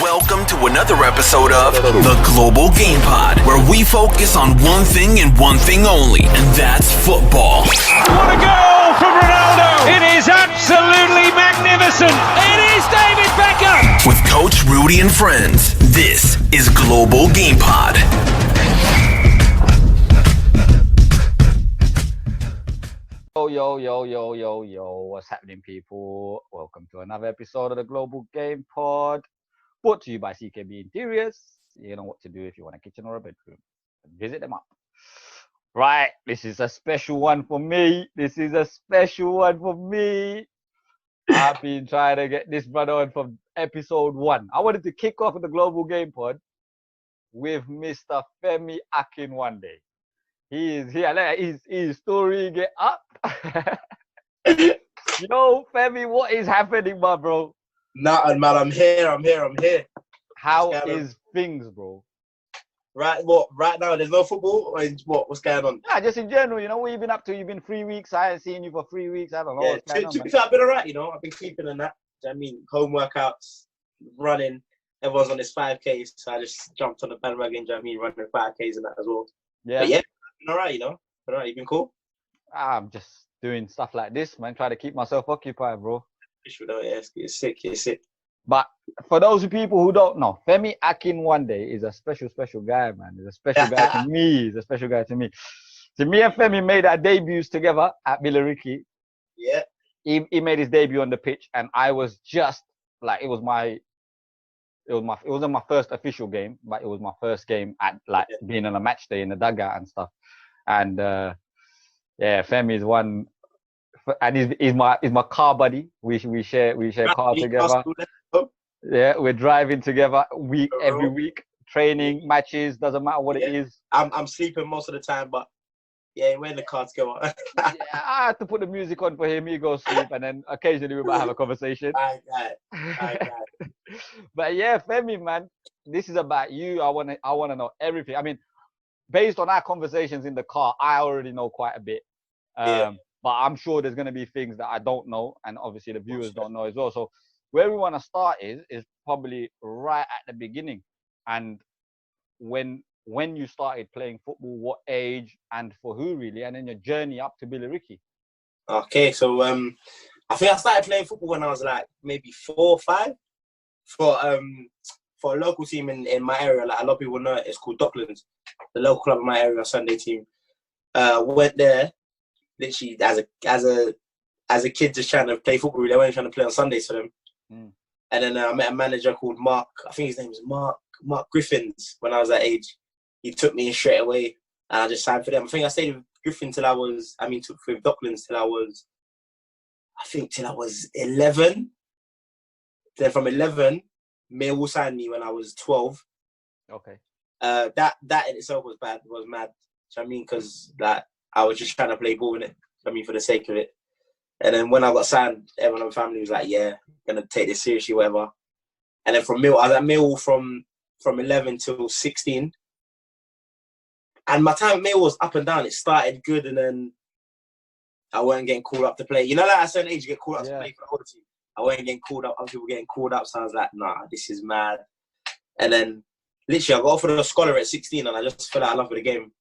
Welcome to another episode of the Global Game Pod, where we focus on one thing and one thing only, and that's football. What a goal from Ronaldo! It is absolutely magnificent. It is David Beckham. With Coach Rudy and friends, this is Global Game Pod. Yo, what's happening, people? Welcome to another episode of the Global Game Pod, brought to you by CKB Interiors. You know what to do if you want a kitchen or a bedroom. Visit them up. Right, this is a special one for me. I've been trying to get this brother on from episode 1. I wanted to kick off the Global Game Pod with Mr. Femi Akinwande. He is here. His story get up. Yo, Femi, what is happening, my bro? Nothing, man. I'm here. How is things, bro? Right now, there's no football? Or what's going on? Yeah, just in general, you know, what you've been up to? You've been 3 weeks. I haven't seen you for 3 weeks. I don't know what's going on, to be fair, I've been alright, you know. I've been keeping in that. I mean, home workouts, running. Everyone's on this 5K, so I just jumped on the bandwagon, running 5Ks and that as well. Yeah. But yeah, I've been alright, you know. Alright, you been cool? I'm just doing stuff like this, man. Trying to keep myself occupied, bro. It's sick. But for those people who don't know, Femi Akinwande is a special guy, man. He's a special guy to me. So me and Femi made our debuts together at Billericay. Yeah. He made his debut on the pitch, and I was just like, it wasn't my first official game, but it was my first game at being on a match day in the dugout and stuff. And Femi is one, and he's my car buddy. We share cars together. Yeah, we're driving together every week, training, matches, doesn't matter what it is. I'm sleeping most of the time, but yeah, we're in the car together. I had to put the music on for him. He goes sleep, and then occasionally we might have a conversation. Aye. But yeah, Femi, man, this is about you. I wanna know everything. I mean, based on our conversations in the car, I already know quite a bit. But I'm sure there's gonna be things that I don't know, and obviously the viewers don't know as well. So where we want to start is probably right at the beginning, and when you started playing football, what age and for who really, and then your journey up to Billericay. Okay, so I think I started playing football when I was like maybe 4 or 5 for a local team in my area. Like a lot of people know it, it's called Docklands, the local club in my area, Sunday team. Went there literally as a kid just trying to play football. Really, I wasn't trying to play on Sundays for them. And then I met a manager called Mark. I think his name is Mark Griffins. When I was that age, he took me in straight away, and I just signed for them. I think I stayed with Griffin with Docklands till I was 11. Then from 11, Milwall signed me when I was 12. Okay. That in itself was mad. Do you know what I mean? Because I was just trying to play ball in it. For the sake of it. And then when I got signed, everyone in the family was like, yeah, gonna take this seriously, whatever. And then from Milwall, I was at Milwall from 11 till 16. And my time at Milwall was up and down. It started good, and then I wasn't getting called up to play. You know, like at a certain age, you get called up to play for the whole team. I wasn't getting called up. Other people getting called up, so I was like, nah, this is mad. And then literally, I got offered a scholar at 16, and I just fell out of love with the game.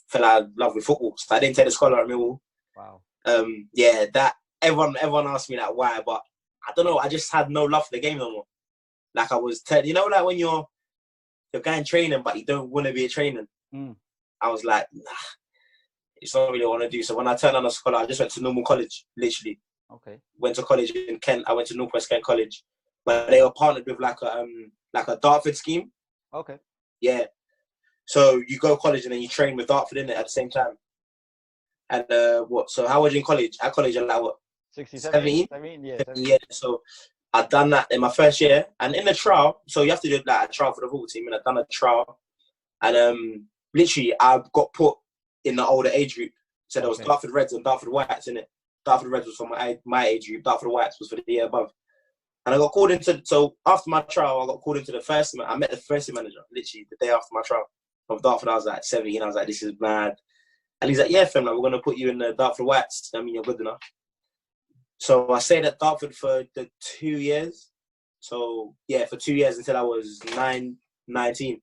Fell out of love with football. So I didn't take the scholar at Milwall. Wow. That everyone asked me that why, but I don't know. I just had no love for the game no more. Like I was, you know, like when you're going training, but you don't want to be a training. I was like, nah, it's not really what I want to do. So when I turned on a scholar, I just went to normal college, literally. Okay. Went to college in Kent. I went to Northwest Kent College, but they were partnered with like a Dartford scheme. Okay. Yeah. So you go to college and then you train with Dartford in it at the same time. And so how was you in college? At college, you're like what? 17? Yeah. So I'd done that in my first year. And in the trial, so you have to do like a trial for the football team. And I'd done a trial. And literally, I got put in the older age group. So there was Dartford Reds and Dartford Whites in it. Dartford Reds was for my age group. Dartford Whites was for the year above. And I got called into, so after my trial, I got called into the first team. I met the first team manager, literally, the day after my trial. Of Dartford, I was like 17. I was like, this is mad. And he's like, yeah, fam, we're going to put you in the Dartford Whites. I mean, you're good enough. So I stayed at Dartford for the 2 years. So yeah, for 2 years until I was 19.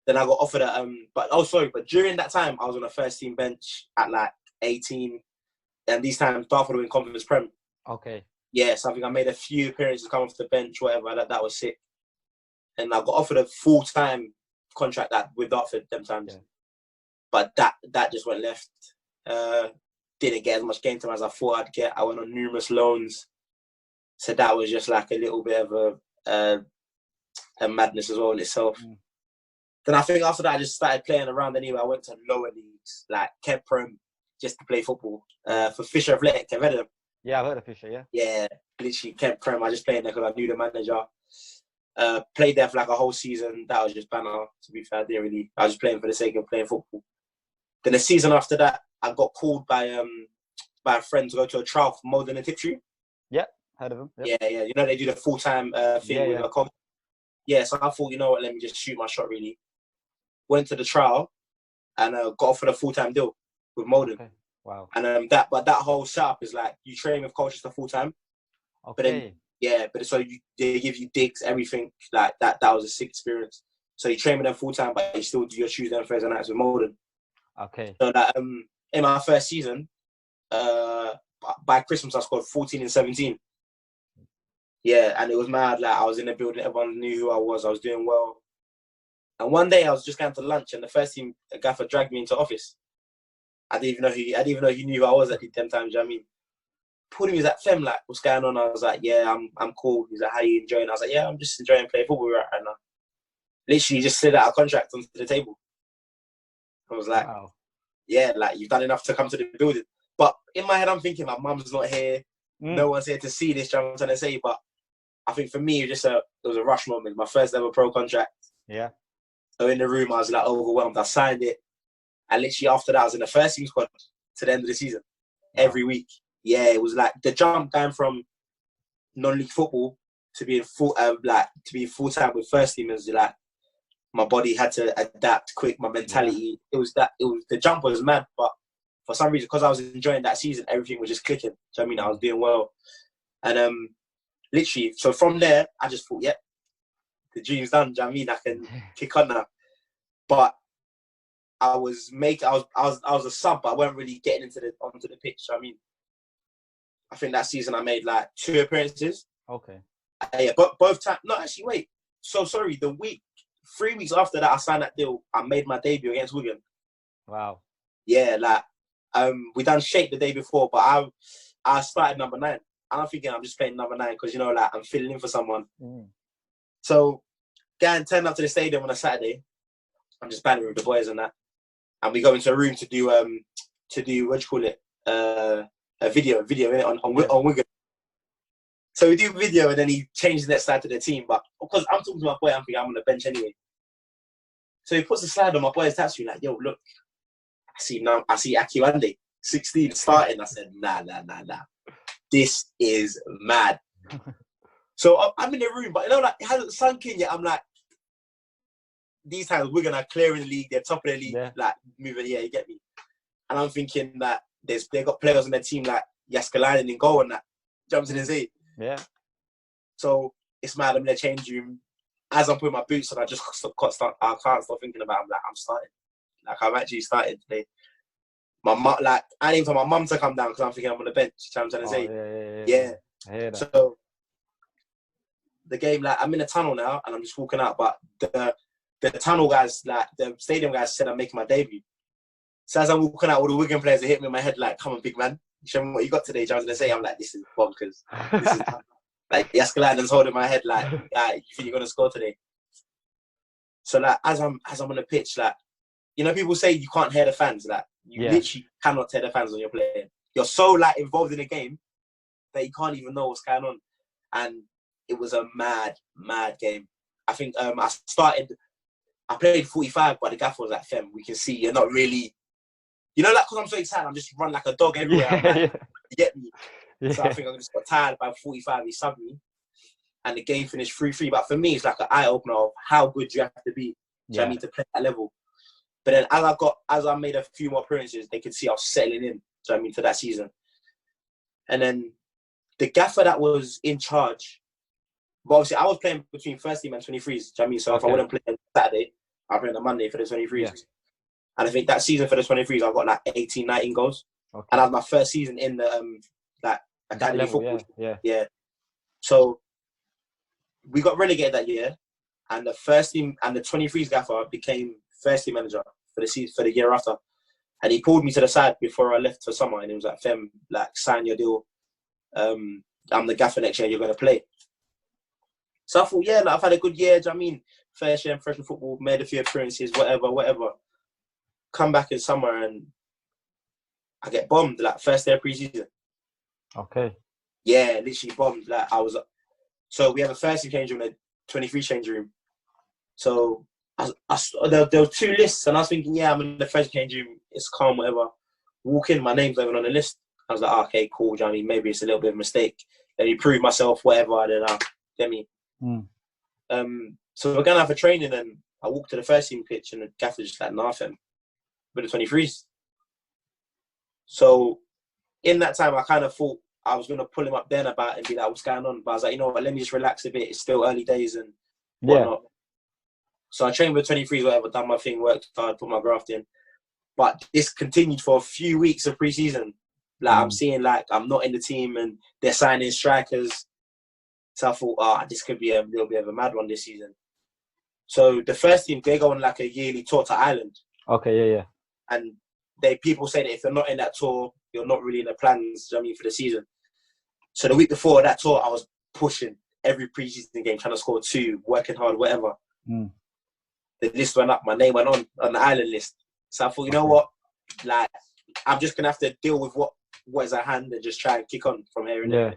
Then I got offered at but during that time I was on a first team bench at like 18, and these times Dartford were in Conference Prem. Okay. Yeah, so I think I made a few appearances, come off the bench, whatever. That was sick. And I got offered a full-time contract with Dartford them times. Yeah. But that just went left. Didn't get as much game time as I thought I'd get. I went on numerous loans. So that was just like a little bit of a madness as well in itself. Then I think after that, I just started playing around anyway. I went to lower leagues, like Kent Prem, just to play football. For Fisher Athletic, have you heard of them? Yeah, I've heard of Fisher, yeah. Yeah, literally Kent Prem. I just played there because I knew the manager. Played there for like a whole season. That was just banner, to be fair. I was just playing for the sake of playing football. Then the season after that, I got called by a friend to go to a trial for Malden and Tiptree. Yeah, heard of them. Yep. Yeah. You know, they do the full-time thing with a coach. Yeah, so I thought, you know what, let me just shoot my shot, really. Went to the trial and got offered a full-time deal with Malden. Okay. Wow. And that whole setup is like, you train with coaches for full-time. Okay. But then, they give you digs, everything. Like, that was a sick experience. So you train with them full-time, but you still do your Tuesday and Thursday nights with Malden. Okay. So that in my first season, by Christmas I scored 14 and 17. Yeah, and it was mad. Like, I was in the building, everyone knew who I was doing well. And one day I was just going to lunch, and the first team gaffer dragged me into office. I didn't even know he knew who I was at the 10 times. You know what I mean? Pulled him, he's like, Fem, like, what's going on? I was like, yeah, I'm cool. He's like, how you enjoying? I was like, yeah, I'm just enjoying playing football right now. Literally just slid out a contract onto the table. I was like, wow. Yeah, like, you've done enough to come to the building. But in my head, I'm thinking, my mum's not here. No one's here to see this, I'm trying to say. But I think for me, it was a rush moment. My first ever pro contract. Yeah. So in the room, I was like overwhelmed. I signed it. And literally after that, I was in the first team squad to the end of the season. Wow. Every week. Yeah, it was like the jump down from non-league football to being full-time with first teamers. Like, my body had to adapt quick. My mentality, the jump was mad. But for some reason, because I was enjoying that season, everything was just clicking. So I mean, I was doing well. And literally, so from there, I just thought, yeah, the dream's done. Do you know what I mean? I can kick on now. But I was a sub, but I wasn't really getting onto the pitch. So I mean, I think that season I made like 2 appearances. Okay. Yeah, but both times. No, actually, wait. So sorry. 3 weeks after that, I signed that deal. I made my debut against Wigan. Wow. Yeah, like we done shape the day before, but I started number 9. I'm thinking I'm just playing number 9 because, you know, like, I'm filling in for someone. So, turn up to the stadium on a Saturday. I'm just banning with the boys and that, and we go into a room to do what do you call it? A video on Wigan. So we do video, and then he changed the next slide to the team. But because I'm talking to my boy, I'm thinking I'm on the bench anyway. So he puts the slide on my boy's tattoo, like, yo, look, I see Akinwande, 16, starting. I said, nah. This is mad. So I'm in the room, but you know, like, it hasn't sunk in yet. I'm like, these times we're gonna clear in the league, they're top of the league, like, moving, yeah, you get me. And I'm thinking that they've got players on their team like Yaskalainen in goal and that jumps in his eight. Yeah. So it's mad. I'm in the change room. As I'm putting my boots on, I can't stop thinking about it. I'm starting. Like, I'm actually starting today. My mum, like, I didn't tell my mum to come down because I'm thinking I'm on the bench. I'm trying to say, yeah. I hear that. So the game, like, I'm in a tunnel now and I'm just walking out. But the tunnel guys, like, the stadium guys said I'm making my debut. So as I'm walking out, all the Wigan players are hitting me in my head like, come on, big man. Show me what you got today. I was going to say, I'm like, this is bonkers. This is like, Yaskalainen's holding my head like, you think you're going to score today? So, like, as I'm on the pitch, like, you know, people say you can't hear the fans. Like, you literally cannot hear the fans when you're playing. You're so, like, involved in the game that you can't even know what's going on. And it was a mad, mad game. I think I played 45, but the gaffer was like, Fem, we can see you're not really, you know, like, because I'm so excited, I'm just run like a dog everywhere. Like, you get me? Yeah. So I think I just got tired by 45, he subbed me. And the game finished 3-3. But for me, it's like an eye-opener of how good you have to be to me to play at that level. But then as I made a few more appearances, they could see I was settling in, to that season. And then the gaffer that was in charge But obviously, I was playing between first team and 23s. Do you know what I mean? So if I wouldn't play on Saturday, I'd play on the Monday for the 23s. Yeah. And I think that season for the 23s, I got like 18, 19 goals. Okay. And that was my first season in the like academy football. Yeah. So we got relegated that year, and the first team and the 23s gaffer became first team manager for the season for the year after. And he pulled me to the side before I left for summer, and he was like, "Fem, like sign your deal. I'm the gaffer next year. You're gonna play." So I thought, yeah, like, I've had a good year. Do you know what I mean? First year in freshman football, made a few appearances, whatever. Come back in summer and I get bombed, like first day of pre-season. Okay. Yeah, literally bombed. Like so we have a first team change room and a 23 change room. So there were two lists, and I was thinking, yeah, I'm in the first change room. It's calm, whatever. Walk in, my name's not even on the list. I was like, oh, okay, cool. Do you know what I mean? Maybe it's a little bit of a mistake. Let me prove myself, whatever. And then get me. So we're gonna have a training, and I walked to the first team pitch, and the gaffer just like, nah, fam, with the 23s. So in that time, I kind of thought I was gonna pull him up then about and be like, what's going on? But I was like, you know what? Let me just relax a bit. It's still early days and whatnot. So I trained with 23s, whatever, done my thing, worked hard, put my graft in. But this continued for a few weeks of pre-season. Like I'm seeing like I'm not in the team and they're signing strikers. So I thought, this could be a little bit of a mad one this season. So the first team, they go on like a yearly tour to Ireland. Okay, yeah. And people say that if you're not in that tour, you're not really in the plans, you know what I mean, for the season. So the week before that tour, I was pushing every pre-season game, trying to score 2, working hard, whatever. The list went up, my name went on the Ireland list. So I thought, you know what, like I'm just gonna have to deal with what is at hand and just try and kick on from here and there.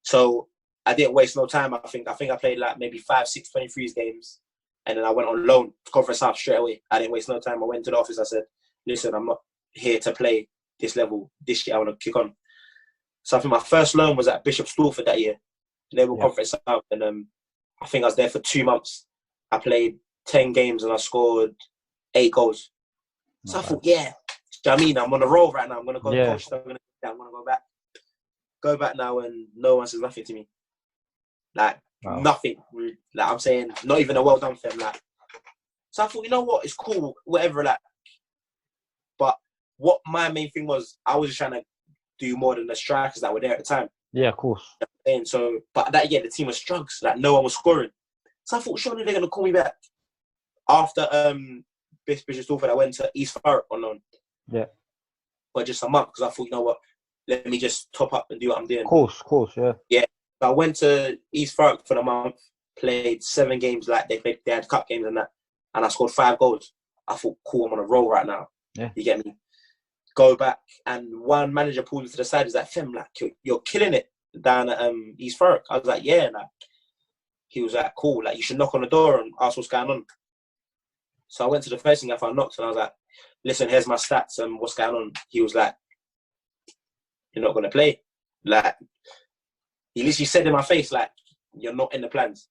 So I didn't waste no time. I think I played like maybe 5, 6 23s games, and then I went on loan to Conference South straight away. I didn't waste no time. I went to the office. I said, "Listen, I'm not here to play this level this year. I want to kick on." So I think my first loan was at Bishop Stortford that year. They were Conference South, and I think I was there for 2 months. I played 10 games and I scored 8 goals. So I thought, yeah, do you know what I mean? I'm on a roll right now. I'm gonna go coach. I'm gonna go back. Go back now, and no one says nothing to me. Like nothing. Like I'm saying, not even a well done for him. Like, so I thought, you know what? It's cool, whatever. Like, but what my main thing was, I was just trying to do more than the strikers that were there at the time. Yeah, of course. And so, but that year the team was struggles. Like no one was scoring. So I thought, surely they're gonna call me back. After Bishop Stortford, I went to East Forward on loan. Yeah. For just a month, because I thought, you know what? Let me just top up and do what I'm doing. Of course, yeah. Yeah. So I went to East Forward for the month, played 7 games, like they had cup games and that, and I scored 5 goals. I thought, cool, I'm on a roll right now. Yeah. You get me? Go back, and one manager pulled me to the side. He's like, Fem, like you're killing it down at East Forward. I was like, yeah, like he was like, cool, like you should knock on the door and ask what's going on. So I went to the first thing I knocked, and I was like, listen, here's my stats and what's going on. He was like, you're not gonna play. Like he literally said in my face, like, you're not in the plans.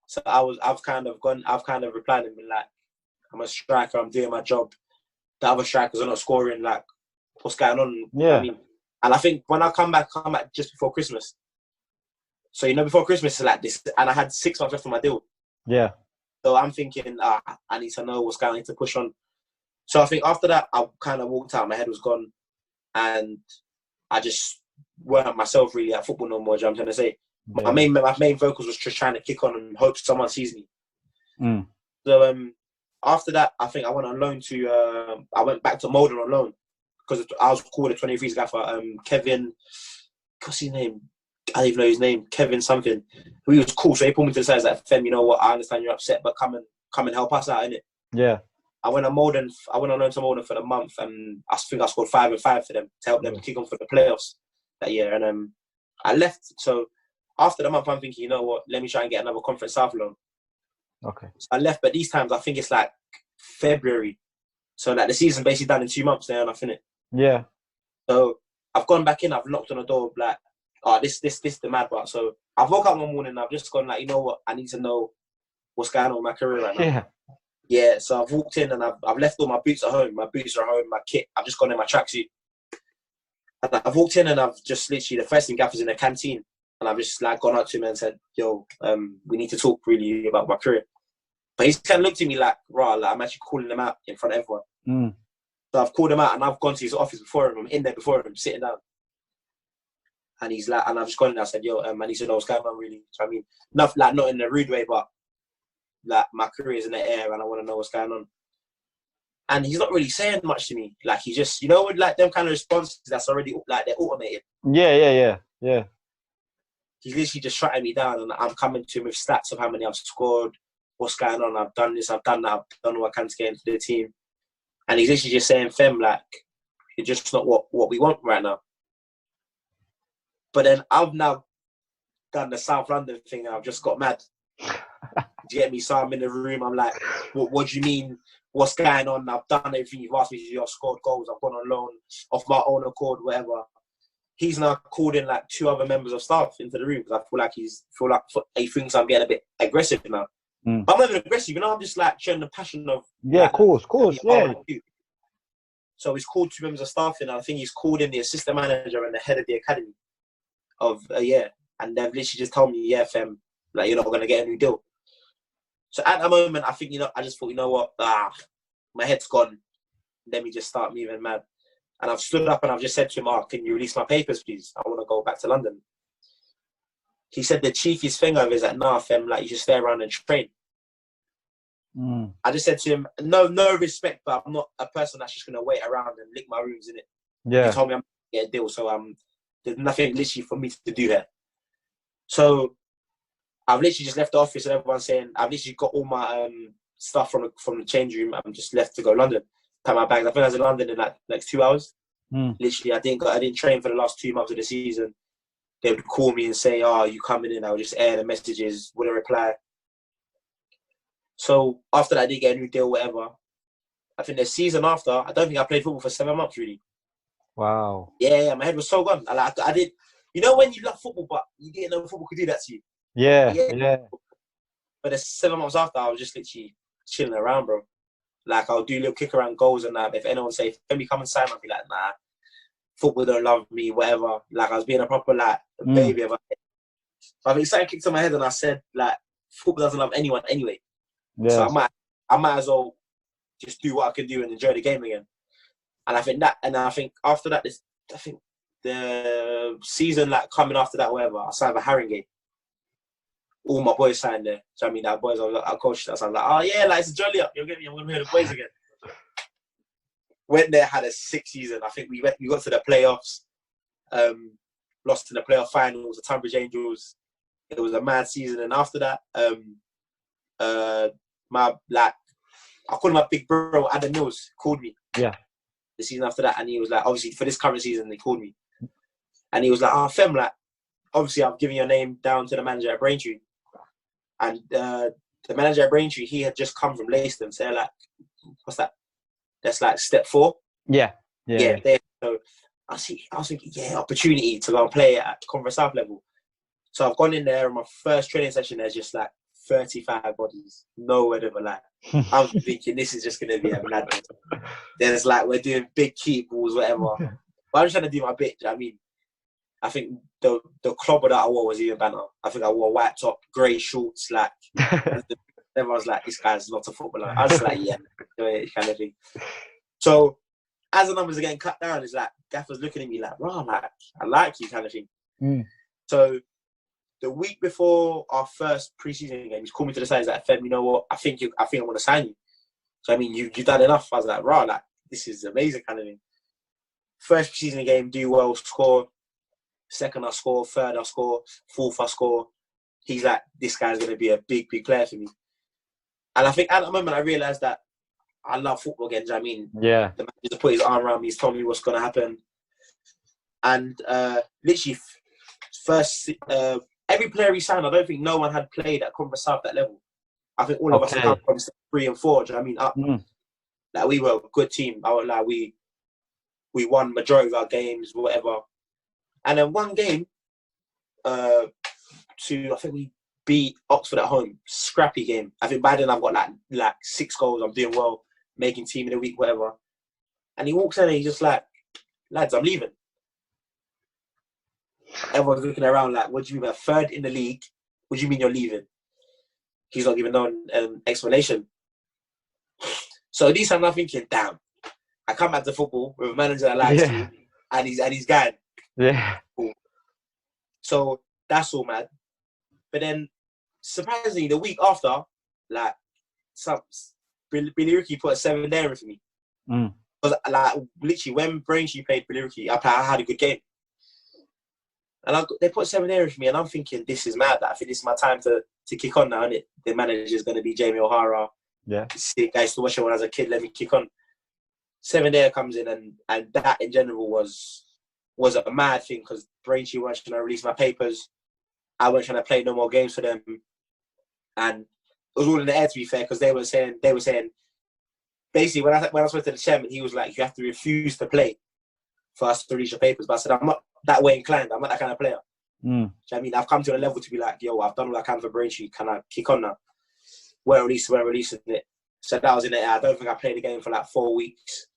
So I've kind of replied and been like, I'm a striker, I'm doing my job. The other strikers are not scoring, like, what's going on? Yeah. I mean, and I think when I come back just before Christmas. So, you know, before Christmas, it's like this, and I had 6 months left on my deal. Yeah. So I'm thinking, I need to know what's going on, I need to push on. So I think after that, I kind of walked out, my head was gone, and I just weren't myself really at football no more, do you know what I'm trying to say? Yeah. My main focus was just trying to kick on and hope someone sees me. So after that, I think I went on loan to, I went back to Malden on loan, because I was called a 23s gaffer, Kevin, what's his name? I don't even know his name, Kevin something. He was cool, so he pulled me to the side, he's like, Fem, you know what, I understand you're upset, but come and help us out, innit? Yeah. I went on loan to Malden for the month, and I think I scored 5 and 5 for them to help them kick on for the playoffs that year. And I left. So after the month, I'm thinking, you know what? Let me try and get another Conference South loan. Okay. So I left, but these times I think it's like February. So like the season basically done in 2 months now, and I finished. Yeah. So I've gone back in. I've knocked on the door, like, this the mad part. So I woke up one morning and I've just gone like, you know what? I need to know what's going on with my career right now. Yeah. Yeah, so I've walked in and I've left all my boots at home. My boots are at home, my kit. I've just gone in my tracksuit. And I've walked in and I've just literally, the first thing gaffer's in the canteen. And I've just like gone up to him and said, yo, we need to talk really about my career. But he's kind of looked at me like, rah, like I'm actually calling him out in front of everyone. So I've called him out and I've gone to his office before him. I'm in there before him, sitting down. And he's like, and I've just gone in and I said, yo, and he said, oh, what's going on really? So I mean, not in a rude way, but like my career's in the air and I want to know what's going on. And he's not really saying much to me. Like he just, with like them kind of responses that's already like they're automated. Yeah. He's literally just shutting me down and I'm coming to him with stats of how many I've scored, what's going on, I've done this, I've done that, I've done what I can to get into the team. And he's literally just saying, Fem, like, you're just not what we want right now. But then I've now done the South London thing and I've just got mad. Do you get me? So I'm in the room, I'm like, what do you mean? What's going on? I've done everything you've asked me to do. I've scored goals, I've gone on loan, off my own accord, whatever. He's now called in like 2 other members of staff into the room because I feel like he thinks I'm getting a bit aggressive now. But I'm not even aggressive, I'm just like showing the passion of... Yeah, of course, yeah. So he's called 2 members of staff in, and I think he's called in the assistant manager and the head of the academy of a year. And they've literally just told me, yeah, Fem, like, you're not going to get a new deal. So at the moment, I think, I just thought, what? My head's gone. Let me just start moving mad. And I've stood up and I've just said to him, can you release my papers, please? I want to go back to London. He said the cheekiest thing of it is that, nah, Fem, like, you should stay around and train. I just said to him, no respect, but I'm not a person that's just going to wait around and lick my wounds, innit? Yeah. He told me I'm going to get a deal, so there's nothing literally for me to do here. So I've literally just left the office and everyone's saying, I've literally got all my stuff from the change room. I'm just left to go to London, pack my bags. I think I was in London in like next 2 hours. Literally, I didn't train for the last 2 months of the season. They would call me and say, you coming in? I would just air the messages, wouldn't reply. So after that, I did get a new deal, whatever. I think the season after, I don't think I played football for 7 months, really. Wow. Yeah, my head was so gone. I did, when you love football, but you didn't know football could do that to you. Yeah. But the 7 months after, I was just literally chilling around, bro. Like, I'll do little kick around goals and that. If anyone say, Femi, come and sign, I'll be like, nah, football don't love me, whatever. Like, I was being a proper, baby about it. But I think something kicked in my head and I said, like, football doesn't love anyone anyway. Yeah. So I might as well just do what I can do and enjoy the game again. And I think after that, I think the season coming after that, whatever, I signed for Haringey. All my boys signed there. So I mean, that boys, I coached that. So I'm like, oh yeah, it's a jolly up. You'll get me. I'm gonna hear the boys again. Went there, had a sick season. I think we got to the playoffs. Lost in the playoff finals, the Tunbridge Angels. It was a mad season, and after that, I called my big bro Adam Mills called me. Yeah. The season after that, and he was like, obviously for this current season, they called me, and he was like, Fem, like, obviously I'm giving your name down to the manager at Braintree, and the manager at Braintree, he had just come from Leiston, so they're like, what's that? That's like step 4. Yeah. So I was thinking, opportunity to go and play at Conference South level. So I've gone in there, and my first training session, there's just like 35 bodies, no word of a lie. I'm thinking this is just going to be a madness. There's we're doing big keep balls, whatever. But I'm just trying to do my bit. I mean, I think the clobber that I wore was even better. I think I wore a white top, grey shorts, everyone's like, this guy's not a footballer. I was just like, yeah, kind of thing. So as the numbers are getting cut down, it's like Gaffer's looking at me like, wow, I like you, kind of thing. So the week before our first pre-season game, he's called me to the side. He's like, Fem, you know what? I think I want to sign you. So I mean, you've done enough. I was like, this is amazing, kind of thing. First pre-season game, do well, score. Second, I score. Third, I score. Fourth, I score. He's like, this guy's going to be a big, big player for me. And I think at that moment, I realised that I love football again. Do you know what I mean? Yeah. The manager put his arm around me. He's told me what's going to happen. And literally, first, every player he signed, I don't think no one had played at Conference South that level. I think all of us had come from 3 and 4. Do you know what I mean? Up. Like, we were a good team. We won majority of our games, whatever. And then one game, I think we beat Oxford at home. Scrappy game. I think by then I've got like 6 goals. I'm doing well, making team in the week, whatever. And he walks in and he's just like, lads, I'm leaving. Everyone's looking around like, what do you mean? 3rd in the league? What do you mean you're leaving? He's not giving no explanation. So these times I'm thinking, damn, I come back to football with a manager that likes me, and he's gone. Yeah. So that's all mad. But then, surprisingly, the week after, like, Billericay put a 7 there for me. Because, like, literally, when Braintree played Billericay, I had a good game. And they put 7 there for me, and I'm thinking, this is mad. I think this is my time to kick on now, innit? The manager is going to be Jamie O'Hara. Yeah. Sick. I used to watch it when I was a kid. Let me kick on. 7 there comes in, and that in general was a mad thing because Braintree weren't trying to release my papers. I weren't trying to play no more games for them, and it was all in the air, to be fair, because they were saying basically when I spoke to the chairman, he was like, you have to refuse to play for us to release your papers. But I said, I'm not that way inclined. I'm not that kind of player. Do you know what I mean? I've come to a level to be like, yo, I've done all I can for Braintree. Can I kick on now? We're releasing it. So that was in the air. I don't think I played the game for like 4 weeks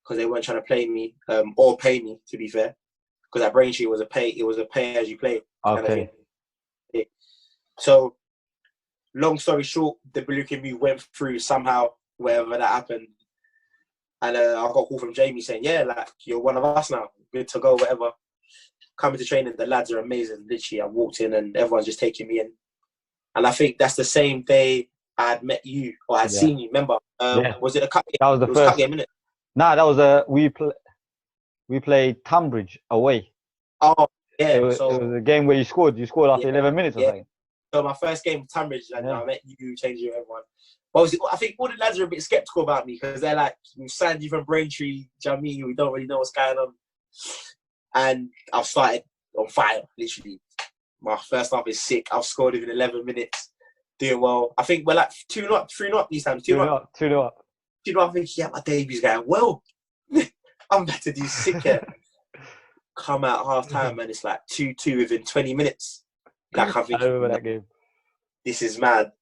because they weren't trying to play me or pay me, to be fair. Because at Braintree it was a pay as you play. Okay. Kind of thing. Yeah. So, long story short, the Billericay move went through somehow, wherever that happened. And I got a call from Jamie saying, yeah, like, you're one of us now. Good to go, whatever. Coming to training, the lads are amazing. Literally, I walked in and everyone's just taking me in. And I think that's the same day I had met you, or I had seen you, remember? Was it a cup game? That was the first. Cup game, innit? Nah, that was we played Tunbridge away. Oh, yeah. It was a game where you scored. You scored after 11 minutes or something. So my first game, Tunbridge, and I met you, changed you, everyone. But obviously, I think all the lads are a bit sceptical about me because they're like, we signed you from Braintree, do you know what I mean? We don't really know what's going on. And I've started on fire, literally. My first half is sick. I've scored within 11 minutes, doing well. I think we're like 2-0, 3-0 these times. 2-0 up. 2-0 up. I think, yeah, my debut's going well. I'm about to do sick here. Come out half time and it's like 2-2 within 20 minutes. Like, I'm thinking, I remember that game. This is mad.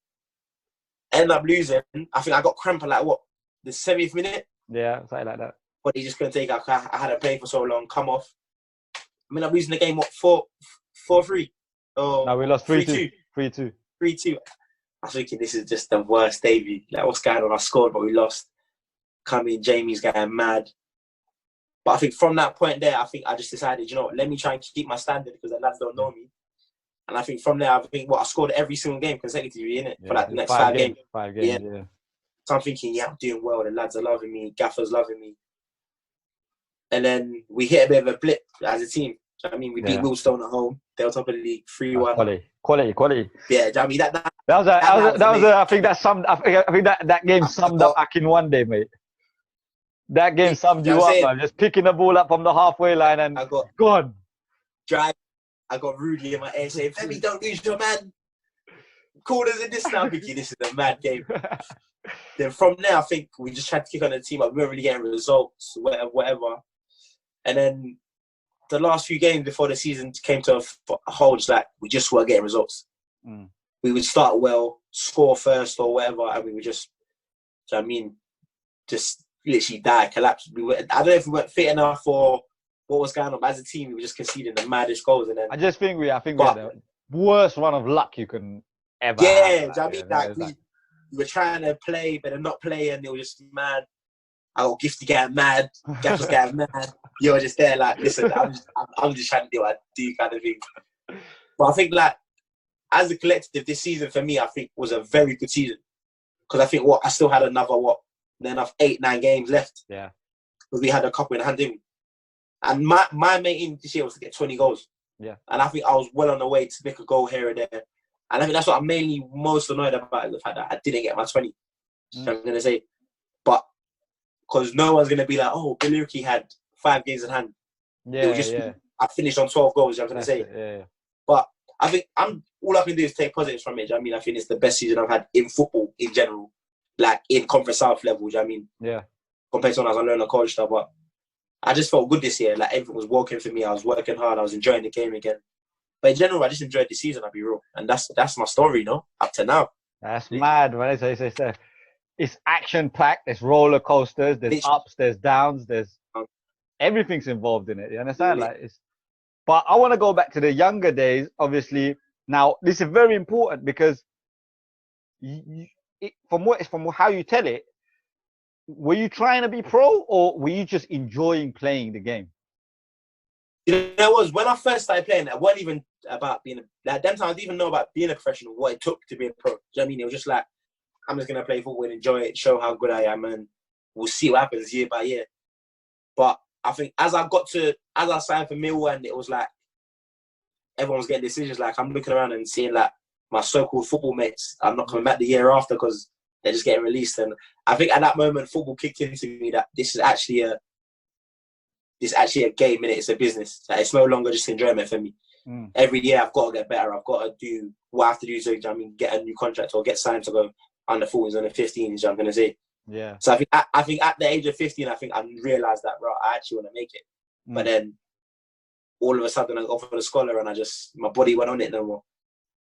Ended up losing. I think I got cramp at like what, the 70th minute? Yeah, something like that. But he just couldn't take it. I had to play for so long, come off. I mean, I'm losing the game, what, 4-3? Oh, no, we lost 3-2. 3-2. 3-2. I was thinking, this is just the worst debut. Like, what's going on? I scored, but we lost. Come in, Jamie's going mad. But I think from that point there, I think I just decided, you know what, let me try and keep my standard because the lads don't know me. And I think from there, I think, I scored every single game consecutively, innit? For like the next 5 games. 5 games, yeah. So I'm thinking, yeah, I'm doing well. The lads are loving me. Gaffer's loving me. And then we hit a bit of a blip as a team. I mean, we beat Millstone at home. They were top of the league, 3-1. Quality. Yeah, I mean that was I think that game summed up Akinwande, mate. That game summed you up, man. Just picking the ball up from the halfway line and gone. Drive. I got Rudy in my ear saying, Femi, don't lose your man. Corners in this now, Vicky. This is a mad game. Then from there, I think we just tried to kick on the team up. We weren't really getting results, whatever. And then the last few games before the season came to a halt, like, we just weren't getting results. We would start well, score first or whatever, and we would just, do you know what I mean, just literally die, collapse. I don't know if we weren't fit enough or what was going on, but as a team, we were just conceding the maddest goals. And then I think we had the worst run of luck you can ever have. Yeah, do you know what I mean? We were trying to play, but not play, and they were just mad. I got Gifty getting mad, Gaff was getting mad. You were just there like, listen, I'm just trying to do what I do kind of thing. But I think like, as a collective, this season for me, I think was a very good season. Because I think I still had another 8-9 games left. Yeah. Because we had a couple in hand, didn't we? And my main aim this year was to get 20 goals. Yeah. And I think I was well on the way to make a goal here and there. And I think that's what I'm mainly most annoyed about, the fact that I didn't get my 20. So I'm going to say. But because no one's going to be like, oh, Billericay had 5 games in hand. Yeah, I finished on 12 goals, I'm going to say. Yeah. But I think all I can do is take positives from it. I mean, I think it's the best season I've had in football in general. Like in Conference South level, I mean. Yeah. Compared to when I was on loan at college stuff, but I just felt good this year. Like everything was working for me. I was working hard. I was enjoying the game again. But in general, I just enjoyed the season, I'll be real. And that's my story, up to now. That's mad, man. It's action-packed. There's roller coasters. There's ups. There's downs. There's everything's involved in it. You understand? Like But I want to go back to the younger days. Obviously, now this is very important because from how you tell it, were you trying to be pro or were you just enjoying playing the game? You know, was when I first started playing, it wasn't even about being like them times I didn't even know about being a professional, what it took to be a pro. Do you know what I mean? It was just like, I'm just gonna play football and enjoy it, show how good I am, and we'll see what happens year by year. But I think as I signed for Milwall, and it was like everyone was getting decisions, like I'm looking around and seeing like my so-called football mates, I'm not coming back the year after because they're just getting released. And I think at that moment, football kicked into me that this is actually a game, innit? It's a business. Like, it's no longer just enjoyment for me. Every year I've got to get better. I've got to do what I have to do to, get a new contract or get signed to go under 14s, under 15s, I'm going to say. Yeah. So I think at the age of 15, I think I realised that, right, I actually want to make it. But then all of a sudden I got offered a scholar and my body went on it no more.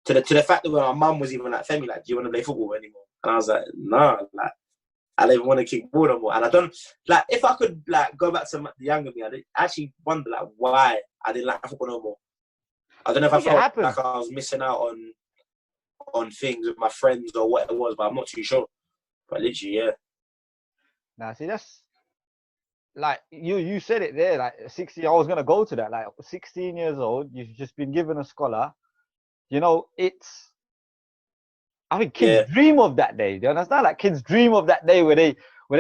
To the fact that my mum was even like, Femi, like, do you want to play football anymore? And I was like, nah, like, I don't even want to kick ball no more. And I don't, like, if I could, like, go back to the younger me, I actually wonder, like, why I didn't like football no more. I don't know if I felt like I was missing out on things with my friends or what it was, but I'm not too sure. But literally, yeah. Now, see, that's, like, you said it there, like, 16, I was going to go to that, like, 16 years old, you've just been given a scholar. You know, I think kids dream of that day. Do you understand? Like, kids dream of that day where they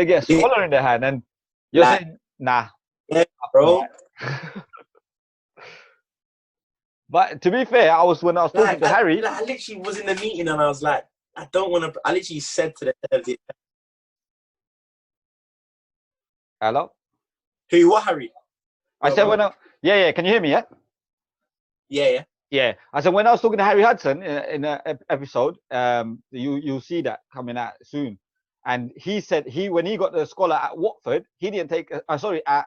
get a scholar in their hand, and you're saying, nah. Yeah, bro. But to be fair, when I was talking to Harry, I literally was in the meeting and I was like, I don't want to. I literally said to the head of the. Hello? Who? What, Harry? I said yeah. Can you hear me? Yeah. Yeah. Yeah, I said when I was talking to Harry Hudson in an episode, you'll see that coming out soon, and he said when he got the scholar at Watford, he didn't take. At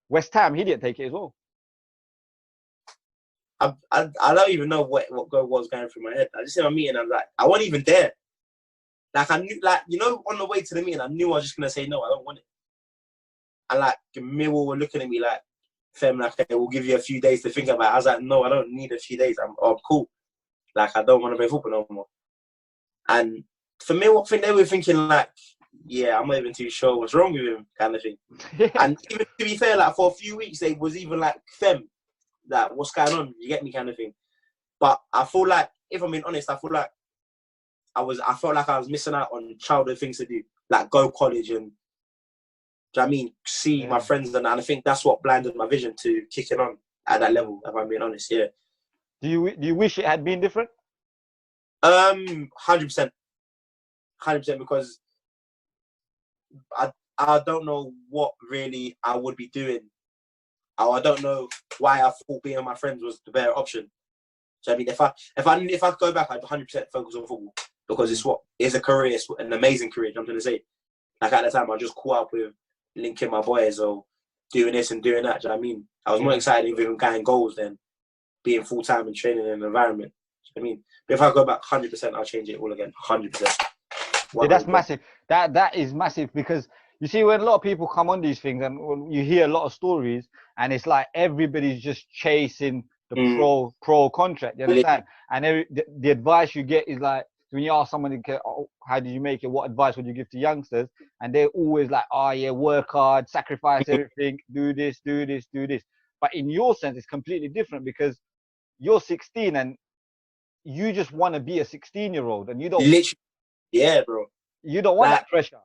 West Ham, he didn't take it as well. I don't even know what was going through my head. I just in my meeting, I'm like, I wasn't even there. Like I knew, like on the way to the meeting, I knew I was just gonna say no, I don't want it. And like Milwall were looking at me like, Fem, like, okay, we'll give you a few days to think about it. I was like, no, I don't need a few days. I'm cool. Like, I don't want to play football no more. And for me, I think they were thinking like, yeah, I'm not even too sure what's wrong with him, kind of thing. And even to be fair, like for a few weeks, they was even like, Fem, like, what's going on? You get me, kind of thing. But I feel like, if I'm being honest, I felt like I was missing out on childhood things to do, like go college and. Do you know what I mean? See my friends and I think that's what blinded my vision to kicking on at that level, if I'm being honest, yeah. Do you wish it had been different? 100%. 100% because I don't know what really I would be doing. I don't know why I thought being with my friends was the better option. So I mean, if I go back, I'd 100% focus on football because it's a career, it's an amazing career. I'm going to say, like at the time, I just caught up with linking my boys or doing this and doing that. Do you know what I mean? I was more excited even getting goals than being full time and training in an environment. Do you know what I mean? But if I go back 100%, I'll change it all again. 100%. Yeah, that's massive. That is massive because you see when a lot of people come on these things and you hear a lot of stories and it's like everybody's just chasing the pro contract. You understand? And the advice you get is like when you ask someone, how did you make it? What advice would you give to youngsters? And they're always like, oh yeah, work hard, sacrifice everything, do this. But in your sense, it's completely different because you're 16 and you just want to be a 16-year-old and you don't. Literally, yeah, bro. You don't want that pressure.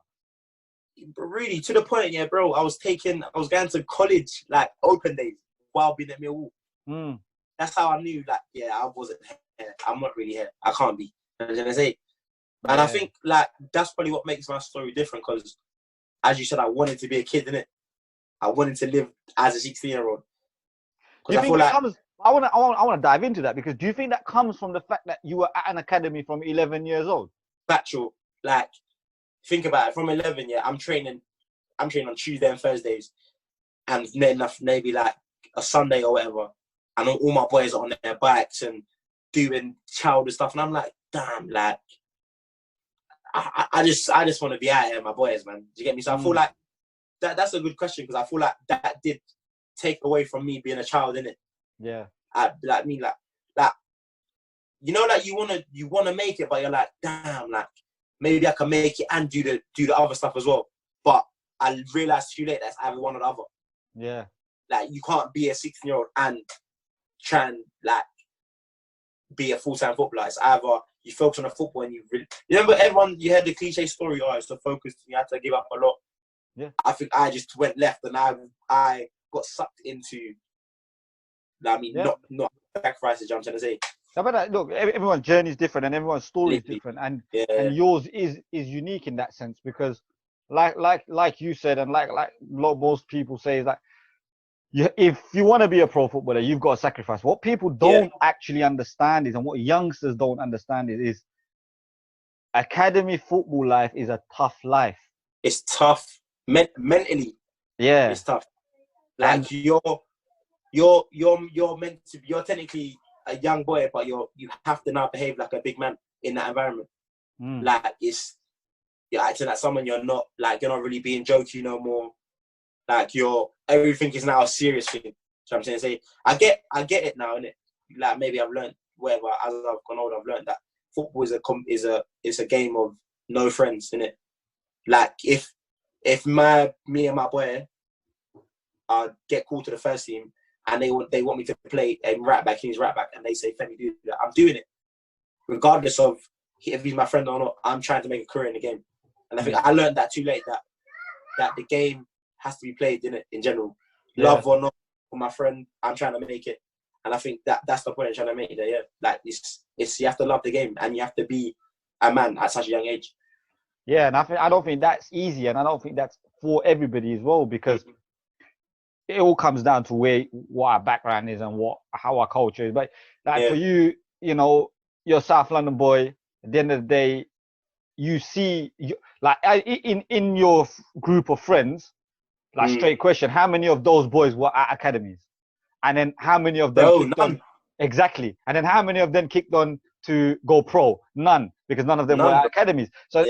Really, to the point, yeah, bro. I was going to college, like open days while being at Milwall. That's how I knew, like, yeah, I wasn't here. I'm not really here. I can't be. And I think like that's probably what makes my story different because, as you said, I wanted to be a kid, innit? I wanted to live as a 16-year-old. I want to dive into that because do you think that comes from the fact that you were at an academy from 11 years old? Factual. Like, think about it. From 11, yeah, I'm training on Tuesday and Thursdays, and then maybe like a Sunday or whatever, and all my boys are on their bikes and doing childish stuff, and I'm like, damn, like, I just want to be out here, my boys, man. Do you get me? So I feel like that's a good question because I feel like that did take away from me being a child, innit? Yeah. Like me, like you know, like you wanna make it, but you're like, damn, like maybe I can make it and do the other stuff as well. But I realized too late that's either one or the other. Yeah. Like you can't be a 16-year-old and try and like be a full-time footballer. It's either you focus on the football and you remember everyone. You heard the cliche story. Oh, it's the focus. You had to give up a lot. Yeah. I think I just went left and I got sucked into. I mean, not sacrifices. I'm trying to say. But look, everyone's journey is different and everyone's story is different, and yours is unique in that sense because, like you said, and like most people say, is that if you want to be a pro footballer, you've got to sacrifice. What people don't actually understand is, and what youngsters don't understand is academy football life is a tough life. It's tough mentally. Yeah, it's tough. Like and you're meant to. You're technically a young boy, but you have to now behave like a big man in that environment. Like you're acting like someone you're not really being jokey no more. Like everything is now a serious thing. So I'm saying, I get it now, innit? Like maybe I've learned whatever as I've gone older. I've learned that football is a game of no friends, innit? Like if me and my boy get called to the first team and they want me to play right back, he's right back, and they say, Femi, do that, I'm doing it. Regardless of if he's my friend or not, I'm trying to make a career in the game. And I think I learned that too late, that the game has to be played in general. Love or not for my friend, I'm trying to make it. And I think that's the point I'm trying to make there, yeah. Like it's you have to love the game and you have to be a man at such a young age. Yeah, and I don't think that's easy, and I don't think that's for everybody as well, because it all comes down to what our background is and how our culture is. But like for you, you know, you're a South London boy. At the end of the day, you see, like in your group of friends, like straight question, how many of those boys were at academies? And then how many of them kicked on? Exactly. And then how many of them kicked on to go pro? None, because none of them were at academies. So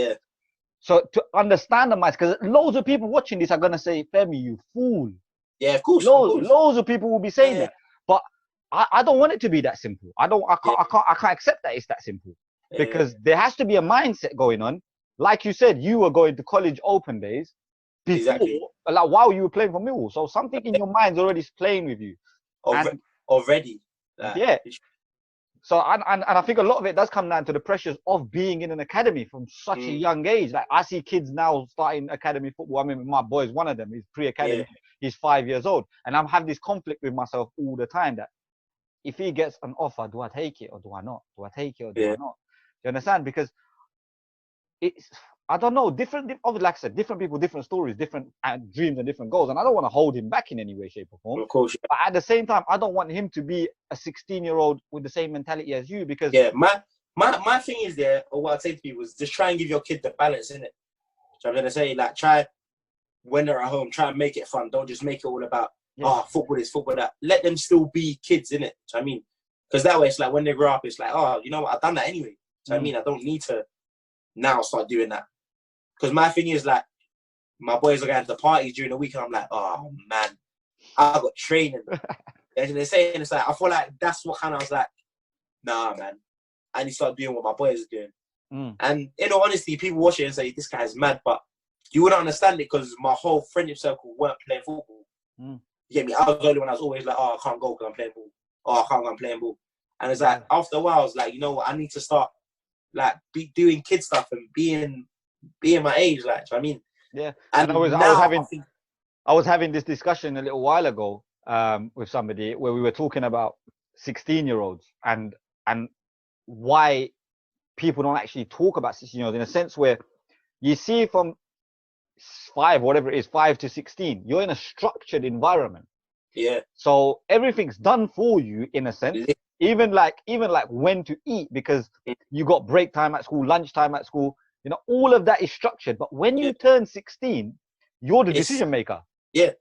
to understand the minds, because loads of people watching this are gonna say, Femi, you fool. Yeah, of course. Loads of people will be saying that. But I don't want it to be that simple. I can't accept that it's that simple. Because there has to be a mindset going on. Like you said, you were going to college open days before, like while you were playing for Milwall. So something in your mind's already playing with you. Already. So and I think a lot of it does come down to the pressures of being in an academy from such a young age. Like I see kids now starting academy football. I mean, my boy's one of them. He's pre-academy. He's 5 years old, and I'm having this conflict with myself all the time that if he gets an offer, do I take it or do I not? Do I take it or do I not? You understand? Because I don't know, like I said, different people, different stories, different dreams and different goals. And I don't want to hold him back in any way, shape or form. Of course. But at the same time, I don't want him to be a 16-year-old with the same mentality as you, because... Yeah, my thing is there, or what I'd say to people is just try and give your kid the balance, innit? So I'm going to say, like, try, when they're at home, try and make it fun. Don't just make it all about, football is football that. Let them still be kids, innit? So I mean, because that way it's like when they grow up, it's like, oh, you know what, I've done that anyway. So I mean, I don't need to now start doing that. Because my thing is, like, my boys are going to the parties during the week, and I'm like, oh, man, I got training. And they're saying, it's like, I feel like that's what kind of I was like, nah, man, I need to start doing what my boys are doing. And in all honesty, people watch it and say, this guy's mad, but you wouldn't understand it because my whole friendship circle weren't playing football. You get me? I was the only one I was always like, oh, I can't go because I'm playing ball. Oh, I can't go, I'm playing ball. And it's like, after a while, I was like, you know what, I need to start, like, doing kid stuff and being my age, like, do you know what I mean? Yeah. And I was having this discussion a little while ago with somebody where we were talking about 16-year-olds and why people don't actually talk about 16-year-olds, in a sense where you see from 5 to 16, you're in a structured environment. Yeah. So everything's done for you in a sense. Even like when to eat, because you got break time at school, lunch time at school. You know, all of that is structured. But when you turn 16, you're the decision maker. Yeah.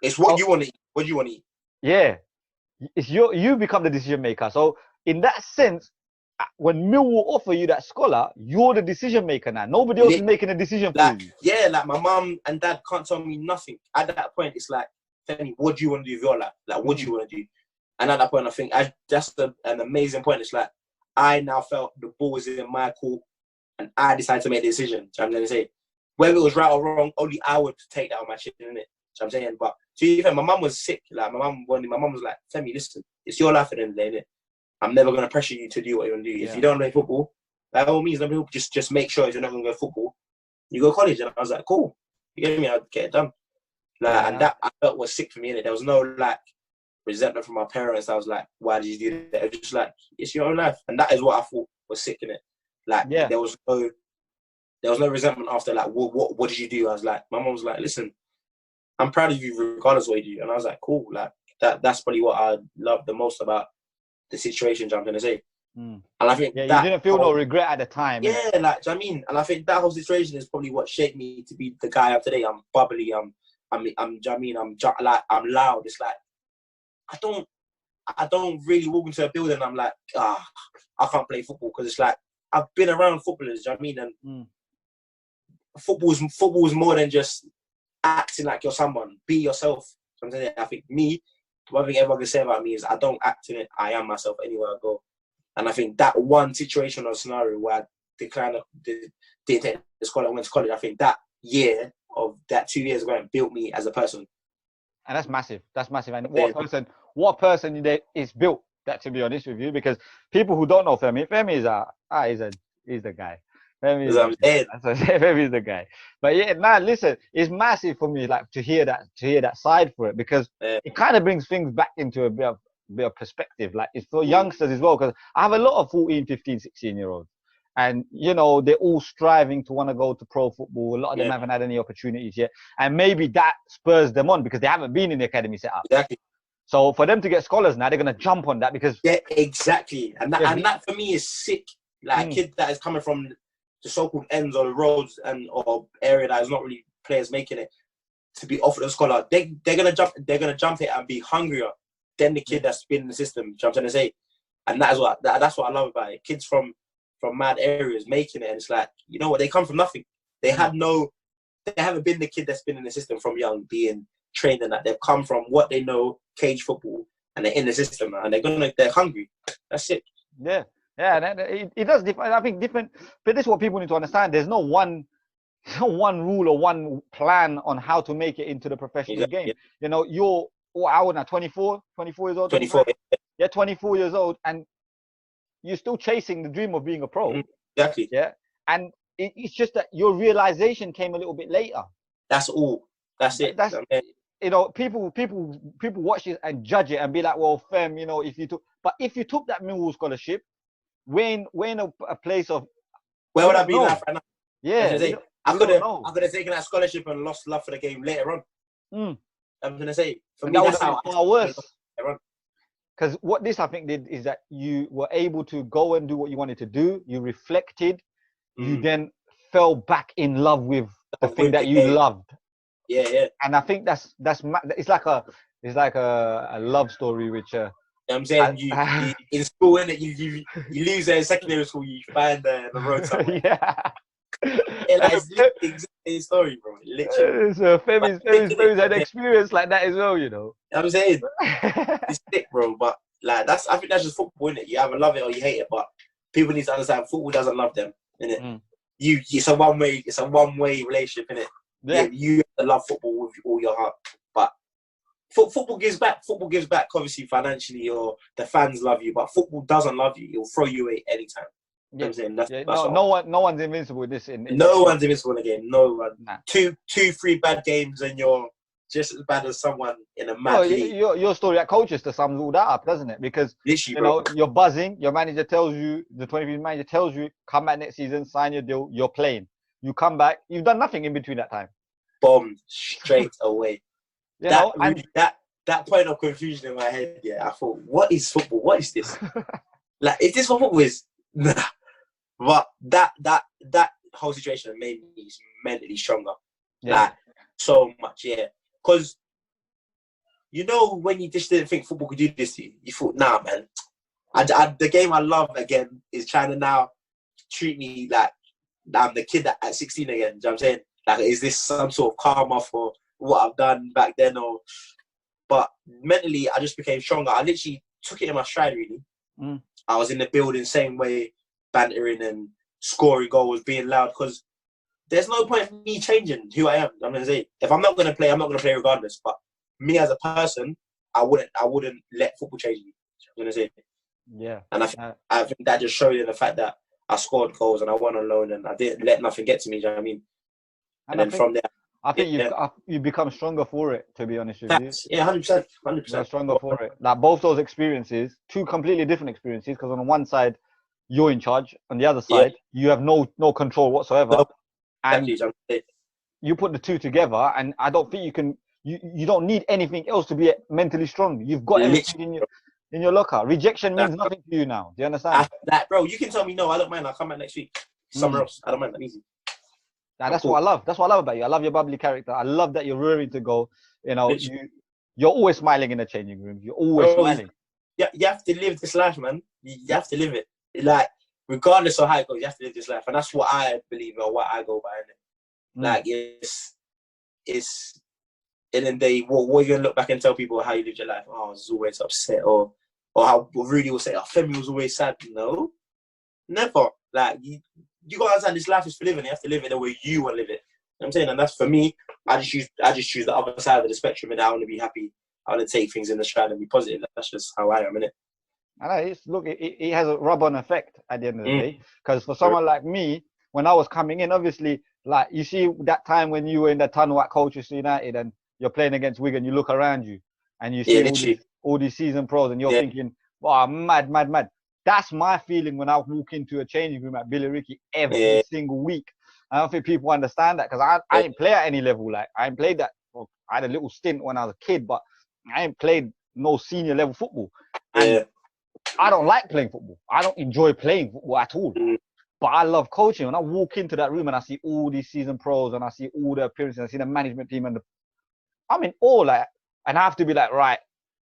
It's what you want to eat. What do you want to eat? Yeah. It's you become the decision maker. So in that sense, when Milwall offer you that scholar, you're the decision maker now. Nobody else is making a decision for you. Yeah, like my mum and dad can't tell me nothing. At that point, it's like, Femi, what do you want to do with your life? Like, what do you want to do? And at that point, I think that's an amazing point. It's like, I now felt the ball was in my court and I decided to make the decision. So I'm going to say, whether it was right or wrong, only I would take that on my chin, innit? So I'm saying, but to be fair, my mum was sick. Like, my mum was like, Femi, listen, it's your life at the end of the day, innit? I'm never going to pressure you to do what you want to do. If you don't play football, by all means, just make sure you're not going to go football. You go to college. And I was like, cool. You get me? I'd get it done. Like, and that I felt was sick for me, innit? There was no, like, resentment from my parents. I was like, why did you do that? It was just like, it's your own life. And that is what I thought was sick, innit? Like, there was no resentment after, like, what did you do? I was like, my mom was like, listen, I'm proud of you regardless of what you do. And I was like, cool. Like, that's probably what I love the most about the situation, I'm going to say. And I think you didn't feel no regret at the time. Yeah, like, do you know what I mean? And I think that whole situation is probably what shaped me to be the guy I am today. I'm bubbly. do you know what I mean? I'm loud. It's like, I don't really walk into a building and I'm like, I can't play football, because it's like, I've been around footballers, do you know what I mean? And football's more than just acting like you're someone. Be yourself. Something I think one thing everyone can say about me is I don't act in it. I am myself anywhere I go. And I think that one situation or scenario where I declined, didn't take the school, I went to college, I think that year of that 2 years ago built me as a person. And that's massive. That's massive. And what person is built that, to be honest with you, because people who don't know Femi he's the guy. Femi is the guy. But yeah, man, listen, it's massive for me, like, to hear that side for it, because it kind of brings things back into a bit of perspective. Like, it's for youngsters as well, because I have a lot of 14, 15, 16-year-olds. And, you know, they're all striving to want to go to pro football. A lot of them haven't had any opportunities yet. And maybe that spurs them on because they haven't been in the academy setup. Exactly. So for them to get scholars now, they're going to jump on that because... Yeah, exactly. And that for me is sick. Like, a kid that is coming from the so-called ends or the roads or area that is not really players making it, to be offered a scholar, they're going to jump it and be hungrier than the kid that's been in the system. Do you know what I'm trying to say? And that's what I love about it. Kids from mad areas making it, and it's like, you know what, they come from nothing. They haven't been the kid that's been in the system from young, being trained in that. They've come from what they know, cage football, and they're in the system now, and they're hungry. That's it. Yeah, and it does differ. I think different, but this is what people need to understand. There's no one rule or one plan on how to make it into the professional game. Yeah. You know, you're now 24 years old. 24. Yeah, 24 years old, and you're still chasing the dream of being a pro. Exactly. Yeah. And it's just that your realization came a little bit later. That's all. That's it. You know, people watch it and judge it and be like, well, Fem, you know, if you took that Milwall scholarship, we're in a place of... Where would I be now right now? Yeah. I could have taken that scholarship and lost love for the game later on. I'm going to say, for me, that's how far worse. Because what this, I think, did is that you were able to go and do what you wanted to do. You reflected. You then fell back in love with the thing that you loved. Yeah. And I think that's it's like a love story, which. I'm saying you in school, innit? You lose in secondary school, you find the road somewhere. It's literally a story, bro. Literally. So Femi's had an experience like that as well, you know. I'm saying it's sick, bro. But like I think that's just football, innit? You either love it or you hate it. But people need to understand football doesn't love them, innit? It's a one way relationship, innit? Yeah. You have to love football with all your heart. But football gives back. Football gives back, obviously, financially, or the fans love you. But football doesn't love you. It'll throw you away anytime. You know what I'm saying? No one's invincible with this. No one's invincible in a game. No one. Nah. 2-3 bad games and you're just as bad as someone in a mad league. Your story at Colchester sums all that up, doesn't it? Because literally, you're buzzing. Your manager tells you, the 23 manager tells you, come back next season, sign your deal. You're playing. You come back. You've done nothing in between that time. Bombed straight away. That point of confusion in my head. Yeah, I thought, what is football? What is this? Like, is this what football is? Nah. But that whole situation made me mentally stronger. Yeah. Like, so much, yeah. Because, you know, when you just didn't think football could do this to you, you thought, nah, man. The game I love, again, is trying to now treat me like I'm the kid at 16 again. Do you know what I'm saying? Like, is this some sort of karma for what I've done back then? but mentally, I just became stronger. I literally took it in my stride, really. I was in the building, same way, bantering and scoring goals, being loud, because there's no point in me changing who I am. I'm going to say, if I'm not going to play, I'm not going to play regardless. But me as a person, I wouldn't let football change me. I'm going to say. Yeah. And I think that just showed in the fact that I scored goals and I won on loan and I didn't let nothing get to me. Do you know what I mean? And then from there, I think you become stronger for it, to be honest with you. Yeah, 100%. 100%. You're stronger for it. Like both those experiences, two completely different experiences, because on one side, you're in charge. On the other side, you have no control whatsoever. No, and you put the two together, and I don't think you don't need anything else to be mentally strong. You've got everything in your locker. Rejection means nothing to you now. Do you understand? Bro, you can tell me no, I don't mind. I'll come back next week. Somewhere else. I don't mind. I'm easy. That's what I love. That's what I love about you. I love your bubbly character. I love that you're ready to go. You know, you're always smiling in the changing room. You're always smiling. Yeah, you have to live this life, man. You have to live it. Like, regardless of how it goes, you have to live this life. And that's what I believe or what I go by. Like, it's and then what are you going to look back and tell people how you lived your life? Oh, I was always upset. Or how Rudy will say, oh, Femi was always sad. No, never. Like, you got to understand this life is for living. You have to live it the way you want to live it. You know what I'm saying? And that's for me. I just choose the other side of the spectrum, and I want to be happy. I want to take things in the stride and be positive. That's just how I am, innit? I know. It has a rub-on effect at the end of the day. Because for someone like me, when I was coming in, obviously, like, you see that time when you were in the tunnel at Colchester United and you're playing against Wigan, you look around you and you see all these seasoned pros and you're thinking, wow, mad. That's my feeling when I walk into a changing room at Billericay every single week. I don't think people understand that, because I didn't play at any level. Like, I ain't played that. Well, I had a little stint when I was a kid, but I ain't played no senior level football. And I don't like playing football. I don't enjoy playing football at all. But I love coaching. When I walk into that room and I see all these seasoned pros and I see all the appearances, I see the management team and I'm in awe, like, and I have to be like, right,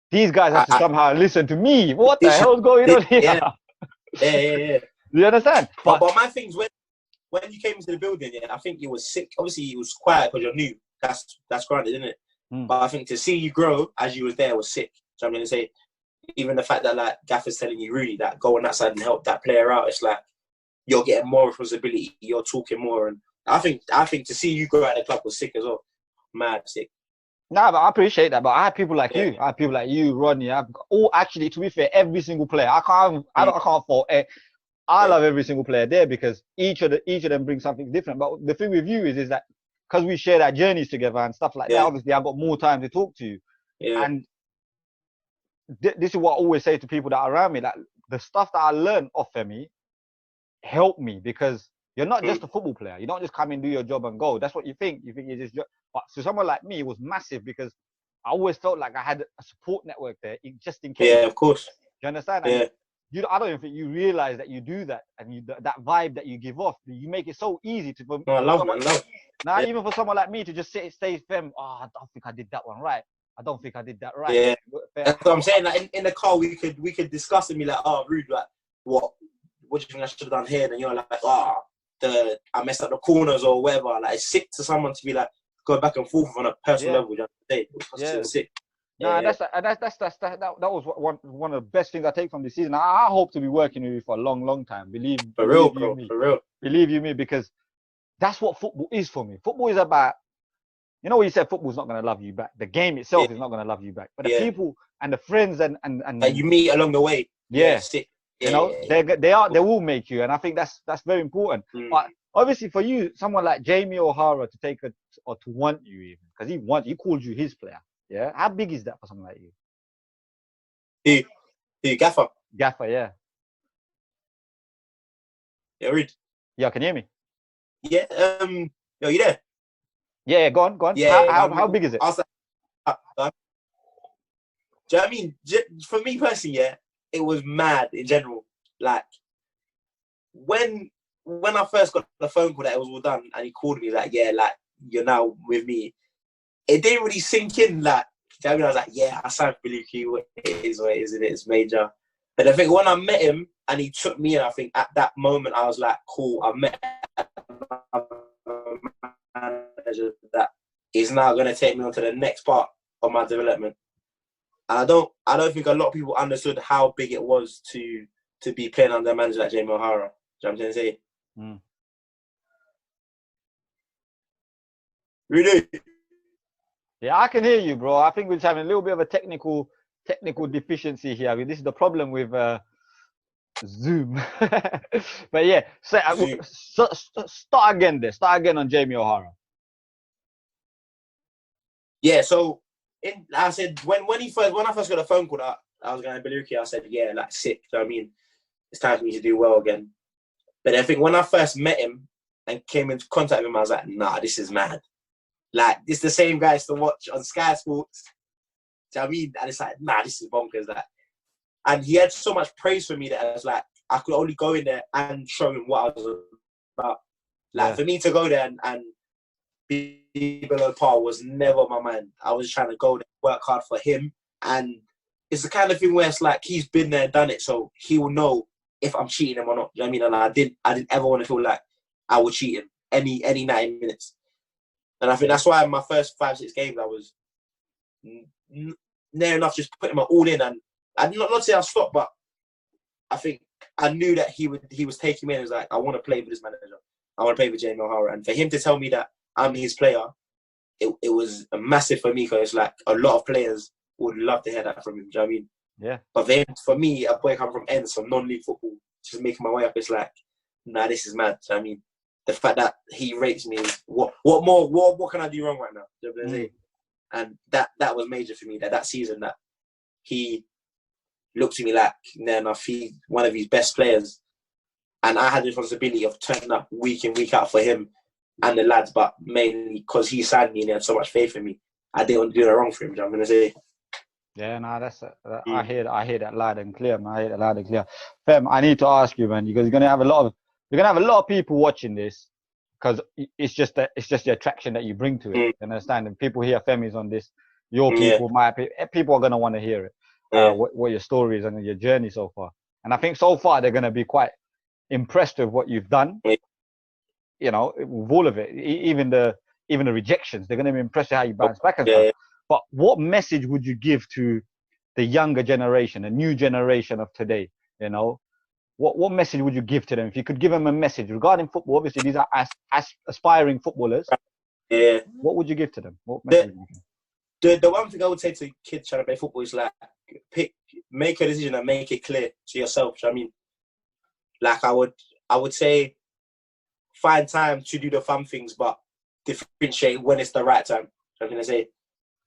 these guys have to somehow listen to me. What the hell's going on here? Yeah. You understand? But my things, when you came into the building, I think you were sick. Obviously, you was quiet because you're new. That's granted, isn't it? But I think to see you grow as you was there was sick. So I'm going to say, even the fact that, like, Gaffer's telling you, Rudy, that go on that side and help that player out, it's like you're getting more responsibility. You're talking more. And I think to see you grow at the club was sick as well. Mad sick. Nah, but I appreciate that. But I have people like you. I have people like you, Rodney. Actually, to be fair, every single player. I can't fault. I love every single player there, because each of them brings something different. But the thing with you is that because we share that journeys together and stuff like that, obviously I've got more time to talk to you. Yeah. And this is what I always say to people that are around me. That the stuff that I learned off Femi helped me, because you're not just a football player. You don't just come and do your job and go. That's what you think. You think you're just. But to someone like me, it was massive, because I always felt like I had a support network there, just in case. Yeah, of course. Do you understand? Yeah. I don't even think you realize that you do that, and that vibe that you give off, you make it so easy to. No, I love it. Now, even for someone like me to just stay firm. Oh, I don't think I did that one right. I don't think I did that right. Yeah, that's what I'm saying. Like in the car, we could discuss and be like, oh, Rude, like what do you think I should have done here? And you're like, I messed up the corners or whatever. Like, it's sick to someone to be like go back and forth on a personal level. It's sick. That was one of the best things I take from this season. I hope to be working with you for a long, long time. Believe real. Believe you me, because that's what football is for me. Football is about, you know, what you said, football's not going to love you back. The game itself is not going to love you back. But the people and the friends and you meet along the way. Sick. You know, they will make you, and I think that's very important. But obviously, for you, someone like Jamie O'Hara to take or to want you, even because he called you his player. Yeah, how big is that for someone like you? Gaffer, yeah. Yeah, Reed. Yeah, can you hear me? Yeah. Yo, you there? Yeah, go on. Yeah. How big is it? Do you know what I mean? For me personally, it was mad in general. Like, when I first got the phone call that it was all done, and he called me like, you're now with me. It didn't really sink in. Like, do you know what I mean? I was like, I signed Billericay. It is what it is, and it's major. But I think when I met him and he took me in, I think at that moment I was like, cool. I met a manager that is now going to take me on to the next part of my development. And I don't think a lot of people understood how big it was to be playing under a manager like Jamie O'Hara. Do you know what I'm trying to say? Mm. Really? Yeah, I can hear you, bro. I think we're just having a little bit of a technical deficiency here. I mean, this is the problem with Zoom. But yeah, start again there. Start again on Jamie O'Hara. Yeah, so I said when I first got a phone call that I was going to Billericay, I said, yeah, like sick. So I mean, it's time for me to do well again. But I think when I first met him and came into contact with him, I was like, nah, this is mad. Like, this is the same guys to watch on Sky Sports. Do you know what I mean? And it's like, nah, this is bonkers. Like, and he had so much praise for me that I was like, I could only go in there and show him what I was about. Like, for me to go there and be below par was never on my mind. I was just trying to go there, work hard for him. And it's the kind of thing where it's like, he's been there and done it, so he will know if I'm cheating him or not. Do you know what I mean? And I didn't ever want to feel like I would cheat him any 90 minutes. And I think that's why in my first 5-6 games, I was near enough just putting my all in. And I did not say I stopped, but I think I knew that he was taking me in. He was like, I want to play for this manager. I want to play for Jamie O'Hara. And for him to tell me that I'm his player, it was a massive for me, because like a lot of players would love to hear that from him. Do you know what I mean? Yeah. But for me, a boy come from ends, from non-league football, just making my way up, it's like, nah, this is mad. Do you know what I mean? The fact that he rates me is what can I do wrong right now? Do you know what I'm saying? And that was major for me. That season, that he looked at me like, near enough, he's one of his best players, and I had the responsibility of turning up week in, week out for him and the lads, but mainly because he signed me and he had so much faith in me. I didn't want to do that wrong for him. Do you know what I'm gonna say? Yeah, no, I hear that loud and clear, man. I hear that loud and clear. Fem, I need to ask you, man, because you're gonna have a lot of people watching this, because it's just the attraction that you bring to it. You understand? And people hear Femi's on this, your people people are gonna want to hear it. What your story is and your journey so far. And I think so far they're gonna be quite impressed with what you've done. You know, with all of it, even the rejections, they're gonna be impressed with how you bounce back and stuff. But what message would you give to the younger generation, a new generation of today? You know, what message would you give to them? If you could give them a message regarding football, obviously these are aspiring footballers. Yeah. What would you give to them? What message would you give? The one thing I would say to kids trying to play football is like, make a decision and make it clear to yourself. I mean, like I would say, find time to do the fun things, but differentiate when it's the right time. I'm gonna say,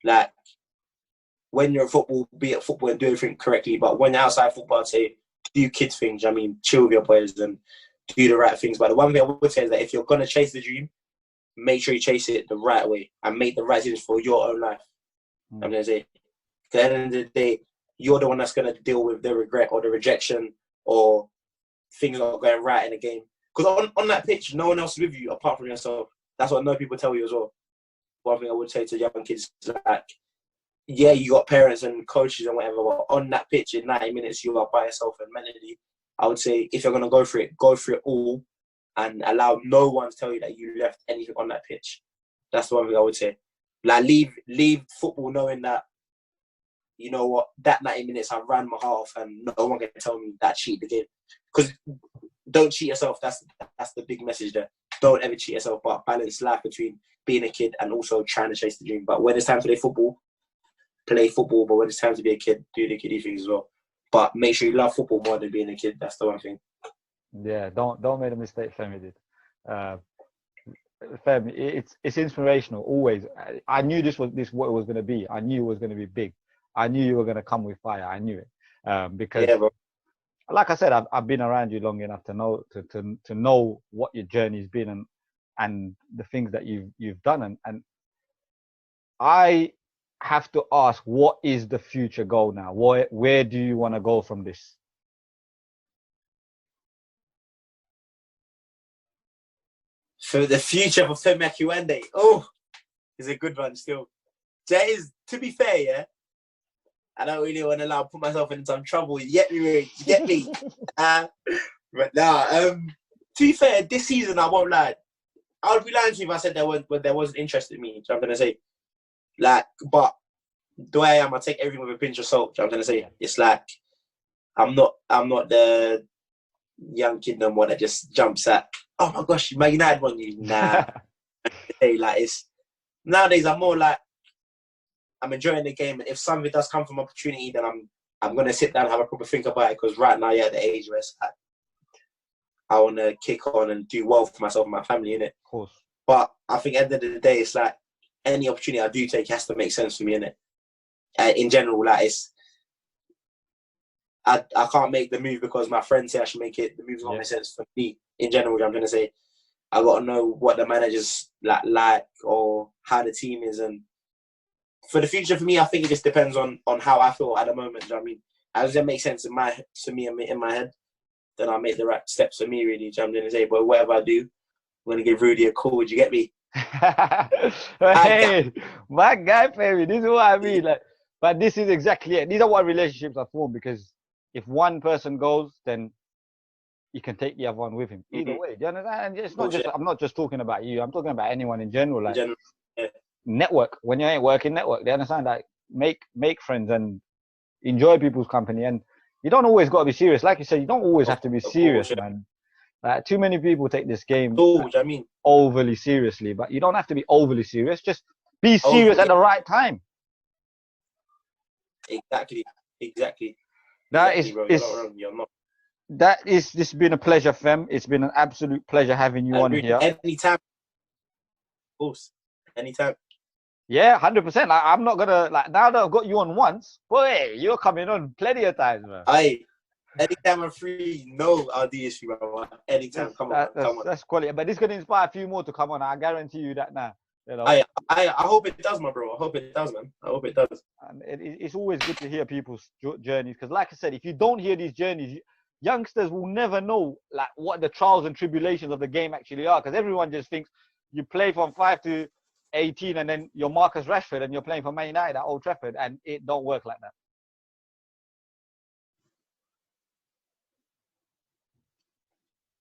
like, when you're in football, be at football and do everything correctly. But when you're outside football, I'd say do kids things. I mean, chill with your boys and do the right things. But the one thing I would say is that if you're gonna chase the dream, make sure you chase it the right way and make the right decisions for your own life. I'm gonna say, at the end of the day, you're the one that's gonna deal with the regret or the rejection or things not going right in the game. Because on that pitch, no one else is with you apart from yourself. That's what no people tell you as well. One thing I would say to young kids is like, yeah, you got parents and coaches and whatever, but on that pitch in 90 minutes, you are by yourself. And mentally, I would say, if you're going to go for it all and allow no one to tell you that you left anything on that pitch. That's the one thing I would say. Like, leave football knowing that, you know what, that 90 minutes I ran my heart off and no one can tell me that cheat the game. Because don't cheat yourself. That's the big message there. Don't ever cheat yourself, but balance life between being a kid and also trying to chase the dream. But when it's time to play football. But when it's time to be a kid, do the kiddie things as well. But make sure you love football more than being a kid. That's the one thing. Yeah, don't make a mistake Femi did. Femi, it's inspirational always. I knew this what it was going to be. I knew it was going to be big. I knew you were going to come with fire. I knew it because. Yeah, bro. Like I said, I've been around you long enough to know what your journey's been and the things that you've done and I have to ask, what is the future goal now? Where do you want to go from this? For the future for Femi Akinwande, is a good one still. That is, to be fair, yeah. I don't really want to put myself in some trouble. You get me, Ray? You get me? But nah, to be fair, this season, I won't lie. I would be lying to you if I said there wasn't interest in me. So I'm going to say, like, but the way I am, I take everything with a pinch of salt. You know what I'm trying to say? It's like I'm not the young kid no more that just jumps at, oh my gosh, Man United won you. Nah. Hey, like it's nowadays I'm more like I'm enjoying the game, and if something does come from opportunity, then I'm gonna sit down and have a proper think about it, because right now you're at the age where it's like, I wanna kick on and do well for myself and my family, innit? Of course. But I think at the end of the day, it's like any opportunity I do take has to make sense for me, innit? In general, like it's I can't make the move because my friends say I should make it. The move's not make sense for me. In general, I'm gonna say I gotta know what the managers like or how the team is, and for the future, for me, I think it just depends on how I feel at the moment. You know what I mean? As it makes sense in my head, then I'll make the right steps for me, really. You know what I'm going to say? But whatever I do, I'm going to give Rudy a call. Would you get me? Hey, my guy, Femi, this is what I mean. Like, but this is exactly it. These are what relationships are formed, because if one person goes, then you can take the other one with him. Either way, do you understand? And it's not just, I'm not just talking about you. I'm talking about anyone in general. Like, network. When you ain't working, network. They understand that. Make friends and enjoy people's company. And you don't always got to be serious. Like you said, you don't always have to be serious, man. Like, too many people take this game overly seriously, but you don't have to be overly serious. Just be serious at the right time. Exactly. This has been a pleasure, Fem. It's been an absolute pleasure having you on here. Anytime. Of course. Anytime. Yeah, 100%. Like, I'm not gonna, like, now that I've got you on once, boy, you're coming on plenty of times, man. Anytime I'm free, I'll do this for you, bro. Anytime, come on. That's quality. But this is gonna inspire a few more to come on. I guarantee you that now. You know? I hope it does, my bro. I hope it does, man. I hope it does. And it's always good to hear people's journeys, because, like I said, if you don't hear these journeys, youngsters will never know like what the trials and tribulations of the game actually are, because everyone just thinks you play from 5 to 18 and then you're Marcus Rashford and you're playing for Man United at Old Trafford, and it don't work like that.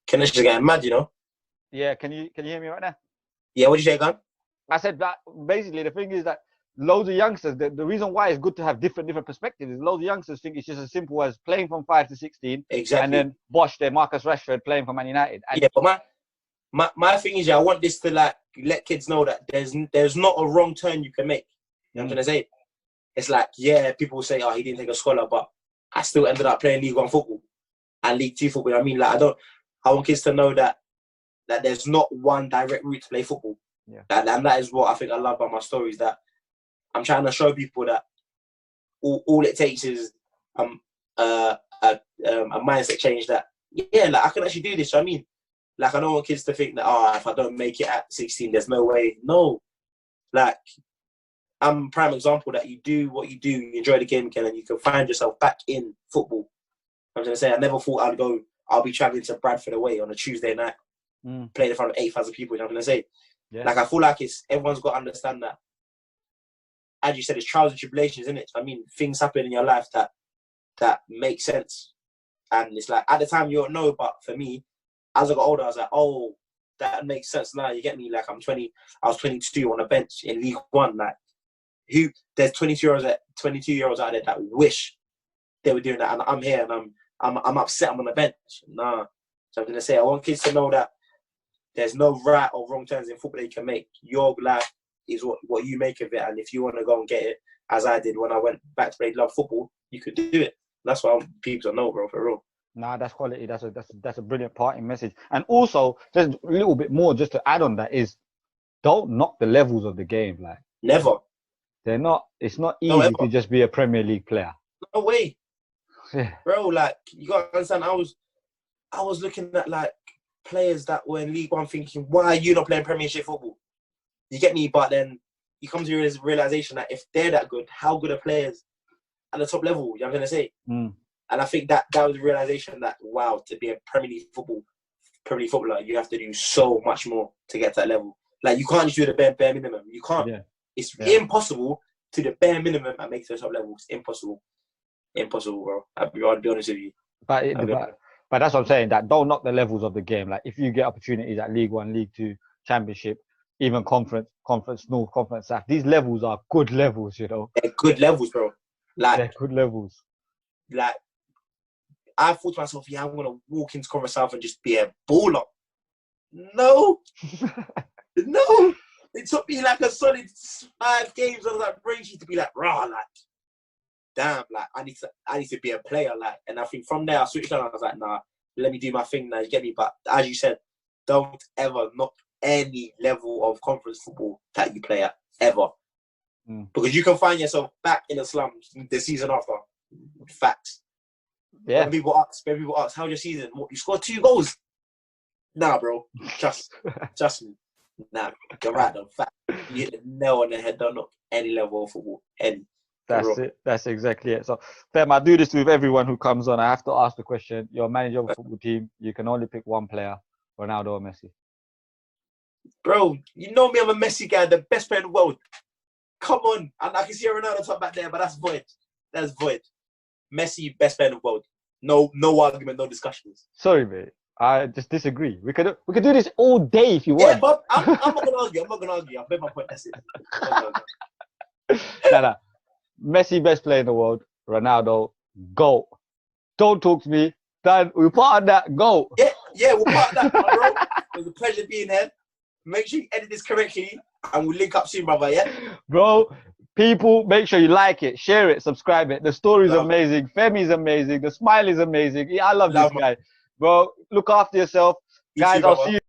Connection's getting mad, you know? Yeah, can you hear me right now? Yeah, what did you say, Gun? I said that basically the thing is that loads of youngsters, the reason why it's good to have different perspectives is loads of youngsters think it's just as simple as playing from 5 to 16. Exactly. And then Bosch, they're Marcus Rashford playing for Man United. And but my thing is, I want this to like let kids know that there's not a wrong turn you can make. You know what I'm trying to say? It's like, people say, oh, he didn't take a scholar, but I still ended up playing League 1 football and League 2 football. I mean, like, I want kids to know that there's not one direct route to play football. Yeah. And that is what I think I love about my stories, that I'm trying to show people that all it takes is a mindset change, that like I can actually do this. I mean, like, I don't want kids to think that, if I don't make it at 16, there's no way. No, like, I'm a prime example that you do what you do, you enjoy the game again, and you can find yourself back in football. I'm going to say, I never thought I'll be traveling to Bradford away on a Tuesday night, playing in front of 8,000 people. You know what I'm going to say? Yeah. Like, I feel like everyone's got to understand that, as you said, it's trials and tribulations, isn't it? I mean, things happen in your life that make sense. And it's like, at the time, you don't know, but for me, as I got older, I was like, oh, that makes sense now. You get me? Like, I was 22 on a bench in League 1. Like, there's 22-year-olds out there that wish they were doing that, and I'm here, and I'm upset I'm on the bench. Nah. So I'm going to say, I want kids to know that there's no right or wrong turns in football that you can make. Your life is what you make of it, and if you want to go and get it, as I did when I went back to play love football, you could do it. That's what I want people to know, bro, for real. Nah, that's quality. That's a brilliant parting message. And also, just a little bit more, just to add on that, is don't knock the levels of the game. Like, never. It's not easy to just be a Premier League player. No way. Yeah. Bro, like, you gotta understand, I was looking at like players that were in League 1 thinking, why are you not playing Premiership football? You get me? But then you come to your realization that if they're that good, how good are players at the top level? You know what I'm going to say? And I think that was the realization that, wow, to be a Premier League footballer, you have to do so much more to get to that level. Like, you can't just do the bare minimum. You can't. Yeah. It's impossible to do the bare minimum and make it to the top level. It's impossible. Impossible, bro. I'll be honest with you. But that's what I'm saying, that don't knock the levels of the game. Like, if you get opportunities at League 1, League 2, Championship, even conference north, conference south. These levels are good levels, you know. They're good levels, bro. They're good levels. Like, I thought to myself, yeah, I'm gonna walk into conference south and just be a baller. No, no. It took me like a solid 5 games. I was like, brains to be like, raw, like, damn, like, I need to be a player, like. And I think from there I switched on. I was like, nah, let me do my thing now. You get me? But as you said, don't ever knock any level of conference football that you play at ever, because you can find yourself back in the slums the season after. Facts. Yeah. When people ask, how's your season? What, you scored 2 goals? Nah, bro. Trust me. Nah, you're right though. Fact. You hit the nail on the head. Don't knock any level of football. Any. That's it. That's exactly it. So, Fem, I do this with everyone who comes on. I have to ask the question. You're a manager of a football team. You can only pick one player, Ronaldo or Messi. Bro, you know me, I'm a Messi guy, the best player in the world. Come on. And I can see Ronaldo top back there, but that's void. That's void. Messi, best player in the world. No argument, no discussions. Sorry, mate. I just disagree. We could do this all day if you want. Yeah, but I'm not gonna argue. I've made my point. That's it. Nah. Messi, best player in the world. Ronaldo, GOAT. Don't talk to me. Dan, we're part of that. GOAT. Yeah, we're part of that, bro. It was a pleasure being here. Make sure you edit this correctly, and we'll link up soon, brother. Yeah, bro. People, make sure you like it, share it, subscribe it. The story's amazing. Femi's amazing. The smile is amazing. I love this guy. Bro, look after yourself. Guys, I'll see you.